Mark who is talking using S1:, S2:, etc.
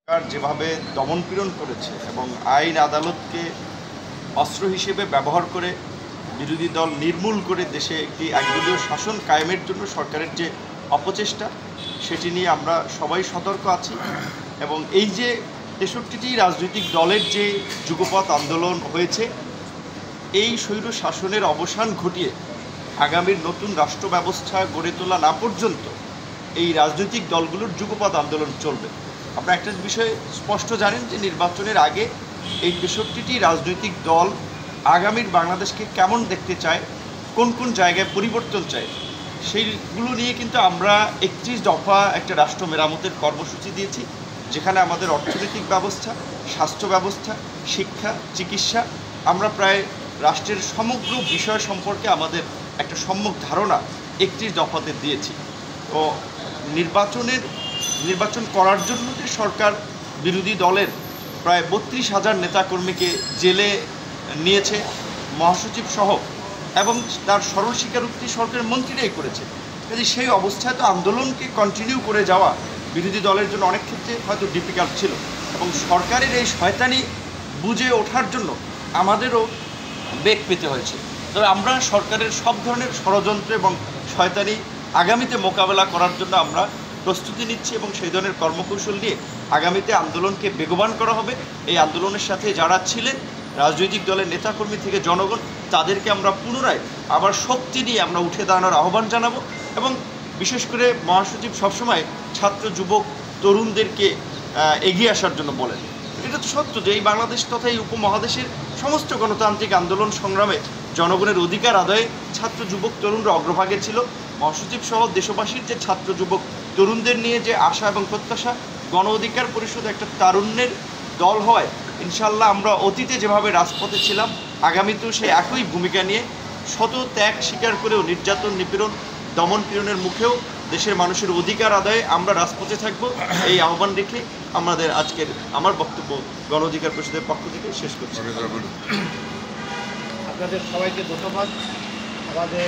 S1: সরকার যেভাবে দমনপীড়ন করেছে এবং আইন আদালতকে অস্ত্র হিসেবে ব্যবহার করে বিরোধী দল নির্মূল করে দেশে একটি একদলীয় শাসন কায়েমের জন্য সরকারের যে অপচেষ্টা সেটি নিয়ে আমরা সবাই সতর্ক আছি। এবং এই যে ৬৩টি রাজনৈতিক দলের যে যুগপৎ আন্দোলন হয়েছে, এই স্বৈর শাসনের অবসান ঘটিয়ে আগামীর নতুন রাষ্ট্র ব্যবস্থা গড়ে তোলা না পর্যন্ত এই রাজনৈতিক দলগুলোর যুগপৎ আন্দোলন চলবে। আপনারা একটা বিষয় স্পষ্ট জানেন যে নির্বাচনের আগে এই ৬৩টি রাজনৈতিক দল আগামীর বাংলাদেশকে কেমন দেখতে চায়, কোন কোন জায়গায় পরিবর্তন চায়, সেইগুলো নিয়ে কিন্তু আমরা ৩১ দফা একটা রাষ্ট্র মেরামতের কর্মসূচি দিয়েছি, যেখানে আমাদের অর্থনৈতিক ব্যবস্থা, স্বাস্থ্য ব্যবস্থা, শিক্ষা, চিকিৎসা, আমরা প্রায় রাষ্ট্রের সমগ্র বিষয় সম্পর্কে আমাদের একটা সম্যক ধারণা ৩১ দফাতে দিয়েছি। তো নির্বাচন করার জন্য যে সরকার বিরোধী দলের প্রায় ৩২,০০০ নেতাকর্মীকে জেলে নিয়েছে মহাসচিব সহ, এবং তার সরল স্বীকারোক্তি সরকারের মন্ত্রীরাই করেছে। কাজে সেই অবস্থায় তো আন্দোলনকে কন্টিনিউ করে যাওয়া বিরোধী দলের জন্য অনেক ক্ষেত্রে হয়তো ডিফিকাল্ট ছিল, এবং সরকারের এই শয়তানি বুঝে ওঠার জন্য আমাদেরও বেগ পেতে হয়েছে। তবে আমরা সরকারের সব ধরনের ষড়যন্ত্র এবং শয়তানি আগামীতে মোকাবেলা করার জন্য আমরা প্রস্তুতি নিচ্ছি, এবং সেই ধরনের কর্মকৌশল নিয়ে আগামীতে আন্দোলনকে বেগবান করা হবে। এই আন্দোলনের সাথে যারা ছিলেন রাজনৈতিক দলের নেতাকর্মী থেকে জনগণ, তাদেরকে আমরা পুনরায় আবার শক্তি নিয়ে আমরা উঠে দাঁড়ানোর আহ্বান জানাবো। এবং বিশেষ করে মহাসচিব সবসময় ছাত্র, যুবক, তরুণদেরকে এগিয়ে আসার জন্য বলেন। এটা তো সত্য যে এই বাংলাদেশ তথা এই উপমহাদেশের সমস্ত গণতান্ত্রিক আন্দোলন সংগ্রামে জনগণের অধিকার আদায়ে ছাত্র, যুবক, তরুণরা অগ্রভাগে ছিল। মহাসচিব সহ দেশবাসীর যে ছাত্র, যুবক, তরুণদের নিয়ে যে আশা এবং প্রত্যাশা, গণ অধিকার পরিষদ একটা তারুণ্যের দল হওয়ায় ইনশাল্লাহ আমরা অতীতে যেভাবে রাজপথে ছিলাম, আগামীতেও সেই একই ভূমিকা নিয়ে শত ত্যাগ স্বীকার করেও নির্যাতন, নিপীড়ন, দমন পীড়নের মুখেও দেশের মানুষের অধিকার আদায়ে আমরা রাজপথে থাকব। এই আহ্বান রেখে আমার বক্তব্য গণ অধিকার পরিষদের পক্ষ থেকে শেষ করছি।
S2: আপনাদের সবাইকে ধন্যবাদ। আমাদের